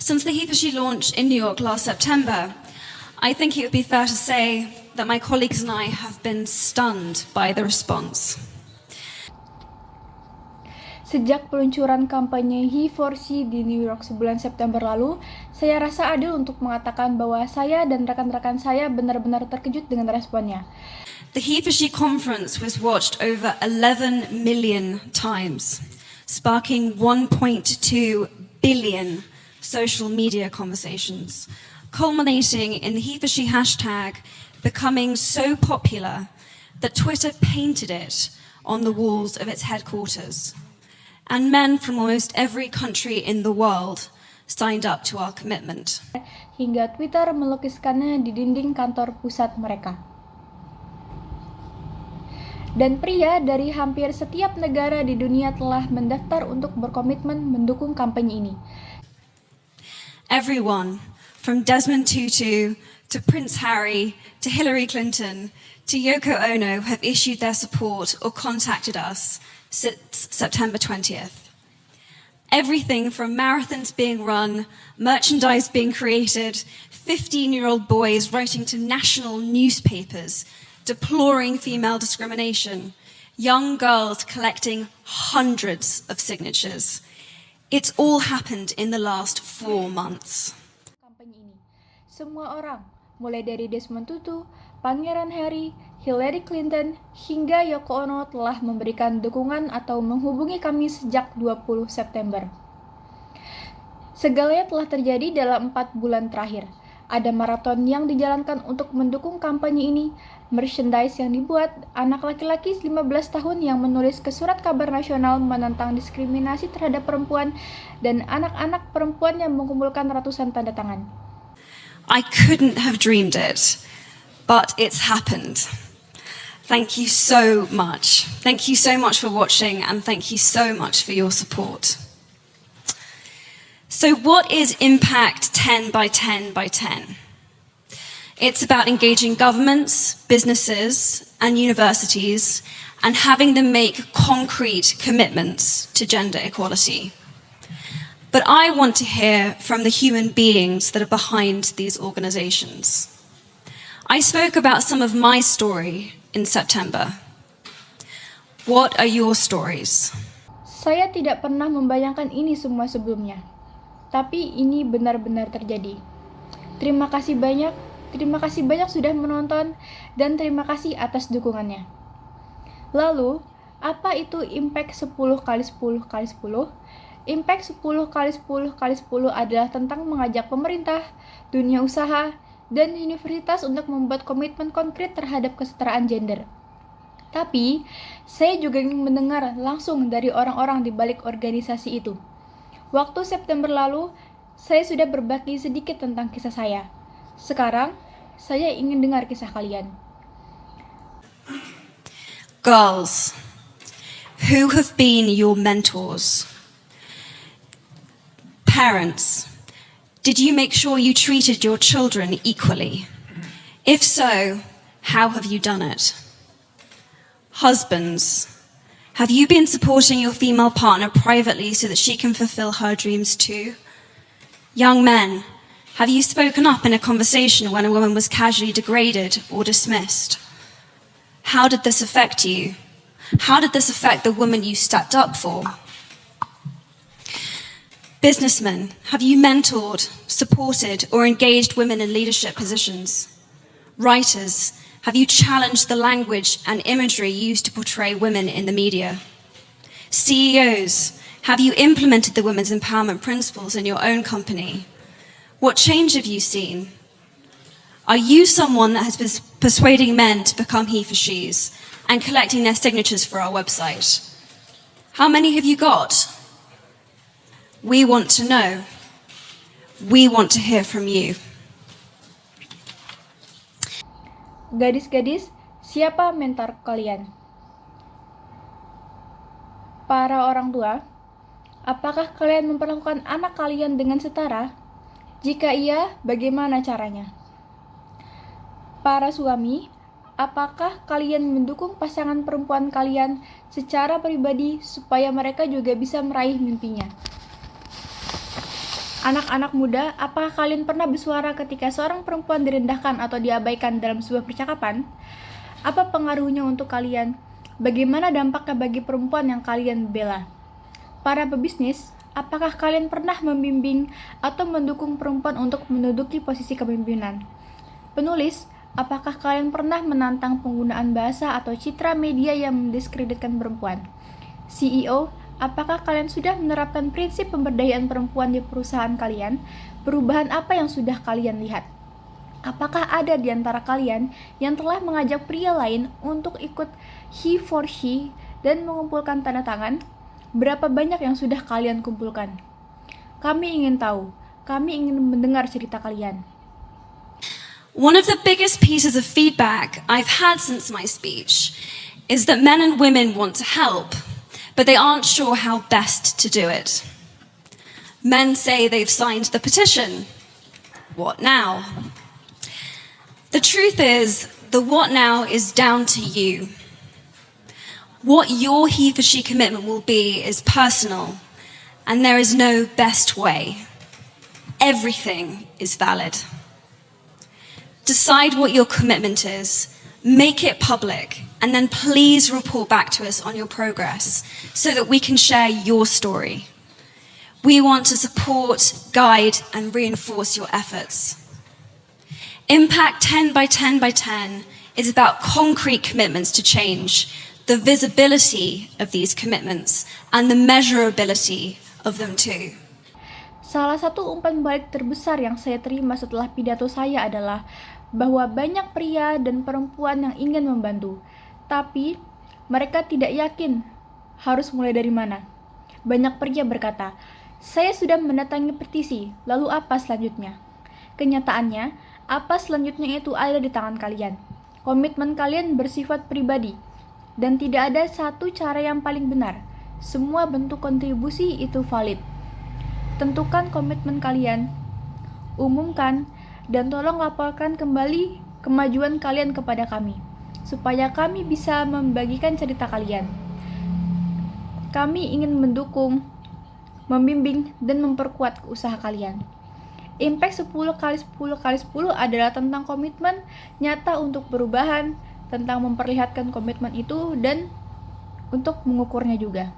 Since the He for She launch in New York last September, I think it would be fair to say that my colleagues and I have been stunned by the response. Sejak peluncuran kampanye He for She di New York sebulan September lalu, saya rasa adil untuk mengatakan bahwa saya dan rekan-rekan saya benar-benar terkejut dengan responnya. The He for She conference was watched over 11 million times, sparking 1.2 billion social media conversations, culminating in the He for She hashtag becoming so popular that Twitter painted it on the walls of its headquarters. And men from almost every country in the world signed up to our commitment. Hingga Twitter melukiskannya di dinding kantor pusat mereka. Dan pria dari hampir setiap negara di dunia telah mendaftar untuk berkomitmen mendukung kampanye ini. Everyone, from Desmond Tutu to Prince Harry to Hillary Clinton to Yoko Ono, have issued their support or contacted us since September 20th. Everything from marathons being run, merchandise being created, 15-year-old boys writing to national newspapers, deploring female discrimination, young girls collecting hundreds of signatures. It's all happened in the last 4 months. Kampanye ini, semua orang, mulai dari Desmond Tutu, Pangeran Harry, Hillary Clinton, hingga Yoko Ono telah memberikan dukungan atau menghubungi kami sejak 20 September. Segalanya telah terjadi dalam 4 bulan terakhir. Ada maraton yang dijalankan untuk mendukung kampanye ini, merchandise yang dibuat, anak laki-laki 15 tahun yang menulis ke Surat Kabar Nasional menentang diskriminasi terhadap perempuan, dan anak-anak perempuan yang mengumpulkan ratusan tanda tangan. I couldn't have dreamed it, but it's happened. Thank you so much. Thank you so much for watching, and thank you so much for your support. So what is Impact 10 by 10 by 10? It's about engaging governments, businesses, and universities and having them make concrete commitments to gender equality. But I want to hear from the human beings that are behind these organizations. I spoke about some of my story in September. What are your stories? Saya tidak pernah membayangkan ini semua sebelumnya. Tapi ini benar-benar terjadi. Terima kasih banyak sudah menonton, dan terima kasih atas dukungannya. Lalu, apa itu Impact 10 kali 10 kali 10? Impact 10 kali 10 kali 10 adalah tentang mengajak pemerintah, dunia usaha, dan universitas untuk membuat komitmen konkret terhadap kesetaraan gender. Tapi, saya juga ingin mendengar langsung dari orang-orang di balik organisasi itu. Waktu September lalu, saya sudah berbagi sedikit tentang kisah saya. Sekarang, saya ingin dengar kisah kalian. Girls, who have been your mentors? Parents, did you make sure you treated your children equally? If so, how have you done it? Husbands, have you been supporting your female partner privately so that she can fulfill her dreams too? Young men, have you spoken up in a conversation when a woman was casually degraded or dismissed? How did this affect you? How did this affect the woman you stepped up for? Businessmen, have you mentored, supported, or engaged women in leadership positions? Writers, have you challenged the language and imagery used to portray women in the media? CEOs, have you implemented the women's empowerment principles in your own company? What change have you seen? Are you someone that has been persuading men to become he for she's and collecting their signatures for our website? How many have you got? We want to know. We want to hear from you. Gadis-gadis, siapa mentor kalian? Para orang tua, apakah kalian memperlakukan anak kalian dengan setara? Jika iya, bagaimana caranya? Para suami, apakah kalian mendukung pasangan perempuan kalian secara pribadi supaya mereka juga bisa meraih mimpinya? Anak-anak muda, apakah kalian pernah bersuara ketika seorang perempuan direndahkan atau diabaikan dalam sebuah percakapan? Apa pengaruhnya untuk kalian? Bagaimana dampaknya bagi perempuan yang kalian bela? Para pebisnis, apakah kalian pernah membimbing atau mendukung perempuan untuk menduduki posisi kepemimpinan? Penulis, apakah kalian pernah menantang penggunaan bahasa atau citra media yang mendiskreditkan perempuan? CEO, apakah kalian sudah menerapkan prinsip pemberdayaan perempuan di perusahaan kalian? Perubahan apa yang sudah kalian lihat? Apakah ada di antara kalian yang telah mengajak pria lain untuk ikut he for she dan mengumpulkan tanda tangan? Berapa banyak yang sudah kalian kumpulkan? Kami ingin tahu, kami ingin mendengar cerita kalian. One of the biggest pieces of feedback I've had since my speech is that men and women want to help, but they aren't sure how best to do it. Men say they've signed the petition. What now? The truth is, the what now is down to you. What your he for she commitment will be is personal, and there is no best way. Everything is valid. Decide what your commitment is, make it public, and then please report back to us on your progress so that we can share your story. We want to support, guide, and reinforce your efforts. Impact 10 by 10 by 10 is about concrete commitments to change, the visibility of these commitments, and the measurability of them too. Salah satu umpan balik terbesar yang saya terima setelah pidato saya adalah bahwa banyak pria dan perempuan yang ingin membantu, tapi mereka tidak yakin harus mulai dari mana. Banyak pria berkata, "Saya sudah mendatangi petisi, lalu apa selanjutnya?" Kenyataannya, apa selanjutnya itu ada di tangan kalian. Komitmen kalian bersifat pribadi, dan tidak ada satu cara yang paling benar. Semua bentuk kontribusi itu valid. Tentukan komitmen kalian, umumkan, dan tolong laporkan kembali kemajuan kalian kepada kami, supaya kami bisa membagikan cerita kalian. Kami ingin mendukung, membimbing, dan memperkuat usaha kalian. Impact 10 kali 10 kali 10 adalah tentang komitmen nyata untuk perubahan, tentang memperlihatkan komitmen itu, dan untuk mengukurnya juga.